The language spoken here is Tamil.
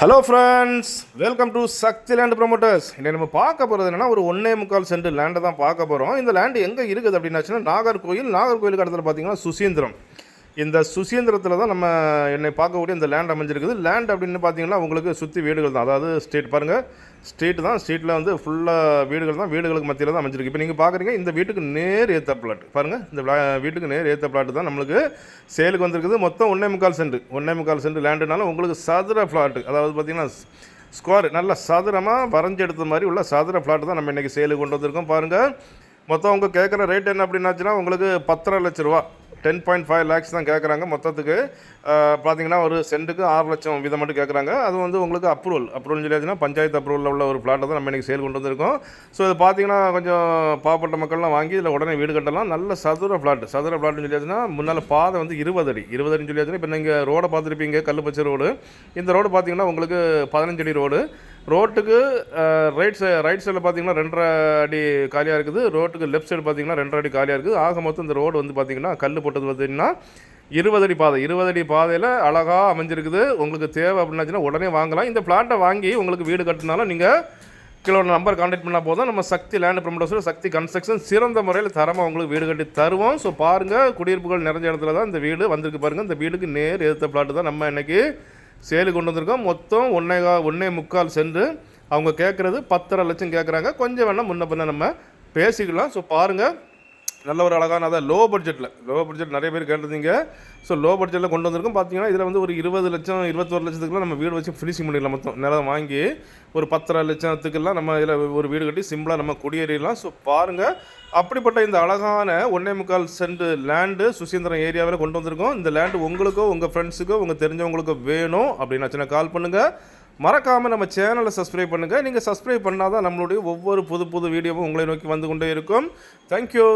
Hello friends, welcome to Sakthi land promoters. இன்றைக்கி நம்ம பார்க்க போகிறது என்னென்னா ஒரு 1.25 சென்ட் லேண்டை தான் பார்க்க போகிறோம். இந்த லேண்டு எங்கே இருக்குது அப்படின்னாச்சுன்னா நாகர்கோயிலுக்கு இடத்துல பார்த்தீங்கன்னா சுசீந்திரம். இந்த சுசீந்திரத்தில் தான் நம்ம என்னை பார்க்கக்கூடிய இந்த லேண்ட் அமைஞ்சிருக்குது. லேண்ட் அப்படின்னு பார்த்தீங்கன்னா உங்களுக்கு சுற்றி வீடுகள் தான், அதாவது ஸ்ட்ரீட் பாருங்கள், ஸ்ட்ரீட்டில் வந்து ஃபுல்லாக வீடுகள் தான், வீடுகளுக்கு மத்தியில் தான் அமைஞ்சிருக்கு. இப்போ நீங்கள் பார்க்குறீங்க இந்த வீட்டுக்கு நேர் ஏற்ற பிளாட் பாருங்கள், இந்த வீட்டுக்கு நேர் ஏற்ற பிளாட் தான் நம்மளுக்கு சேலுக்கு வந்திருக்குது. மொத்தம் 1.25 சென்ட் லேண்டுனால உங்களுக்கு சதுர பிளாட்டு, அதாவது பார்த்தீங்கன்னா ஸ்கொயர் நல்ல சதுரமாக வரைஞ்சி எடுத்த மாதிரி உள்ள சதுர பிளாட்டு தான் நம்ம இன்றைக்கி சேலுக்கு கொண்டு வந்திருக்கோம். பாருங்கள், மொத்தம் அவங்க கேட்குற ரேட் என்ன அப்படின்னாச்சுன்னா உங்களுக்கு 10.5 லட்ச ரூபா, 10.5 lakhs தான் கேட்குறாங்க. மொத்தத்துக்கு பார்த்தீங்கன்னா ஒரு சென்ட்டுக்கு 6 லட்சம் வீதம் மட்டும் கேட்குறாங்க. அது வந்து உங்களுக்கு அப்ரூவல் சொல்லியாச்சுன்னா பஞ்சாயத்து அப்ரூவலில் உள்ள ஒரு பிளாட்டை தான் நம்ம இன்றைக்கி சேல் கொண்டு வந்திருக்கோம். ஸோ இது பார்த்தீங்கன்னா கொஞ்சம் பாவப்பட்ட மக்கள்லாம் வாங்கி இதில் உடனே வீடு கட்டலாம். நல்ல சதுர பிளாட்டுன்னு சொல்லியாச்சுன்னா முன்னால் பாதை வந்து 20 அடின்னு சொல்லியாச்சுன்னா இப்போ நீங்கள் ரோடை பார்த்துருப்பீங்க, கல்லுப்பச்சை ரோடு. இந்த ரோடு பார்த்தீங்கன்னா உங்களுக்கு 15 அடி ரோடு. ரோட்டுக்கு ரைட் சைடில் பார்த்தீங்கன்னா 2.5 அடி காலியாக இருக்குது. ரோட்டுக்கு லெஃப்ட் சைடு பார்த்தீங்கன்னா 2.5 அடி காலியாக இருக்குது. ஆக மொத்தம் இந்த ரோடு வந்து பார்த்தீங்கன்னா கல் போட்டது பார்த்தீங்கன்னா 20 அடி பாதையில் அழகாக அமைஞ்சிருக்குது. உங்களுக்கு தேவை அப்படின்னாச்சுன்னா உடனே வாங்கலாம். இந்த பிளாட்டை வாங்கி உங்களுக்கு வீடு கட்டினாலும் நீங்கள் கிலோட நம்பர் கான்டாக்ட் பண்ணால் போதும். நம்ம சக்தி லேண்ட் ப்ரொமோட்டர்ஸில் சக்தி கன்ஸ்ட்ரக்ஷன் சிறந்த முறையில் தரமாக உங்களுக்கு வீடு கட்டி தருவோம். ஸோ பாருங்கள், குடியிருப்புகள் நிறைஞ்ச இடத்துல தான் இந்த வீடு வந்திருக்கு. பாருங்கள், இந்த வீடுக்கு நேர் எதிர்த்த பிளாட்டு தான் நம்ம இன்றைக்கி சேலு கொண்டு வந்திருக்கோம். மொத்தம் 1.25 சென்ட். அவங்க கேட்குறது 10.5 லட்சம் கேட்குறாங்க. கொஞ்சம் வேணால் முன்ன பின்ன நம்ம பேசிக்கலாம். ஸோ பாருங்கள், நல்ல ஒரு அழகான அதான் லோ பட்ஜெட் நிறைய பேர் கேட்டிருந்தீங்க. ஸோ லோ பட்ஜெட்டில் கொண்டு வந்திருக்கோம். பார்த்தீங்கன்னா இதில் வந்து ஒரு 20 லட்சம் 21 லட்சத்துக்குலாம் நம்ம வீடு வச்சு ஃபினிஷிங் பண்ணிடலாம். மொத்தம் நிலம் வாங்கி ஒரு 10.5 லட்சத்துக்கெல்லாம் நம்ம இதில் ஒரு வீடு கட்டி சிம்பிளாக நம்ம குடியேறிடலாம். ஸோ பாருங்கள், அப்படிப்பட்ட இந்த அழகான 1.25 சென்ட் லேண்டு சுசீந்திரம் ஏரியாவில் கொண்டு வந்திருக்கோம். இந்த லேண்டு உங்களுக்கோ உங்கள் ஃப்ரெண்ட்ஸுக்கோ உங்கள் தெரிஞ்சவங்களுக்கோ வேணும் அப்படின்னாச்சுன்னா கால் பண்ணுங்கள். மறக்காமல் நம்ம சேனலை சப்ஸ்கிரைப் பண்ணுங்கள். நீங்கள் சப்ஸ்கிரைப் பண்ணால் தான் நம்மளுடைய ஒவ்வொரு புது வீடியோவும் உங்களை நோக்கி வந்து கொண்டே இருக்கும். தேங்க்யூ.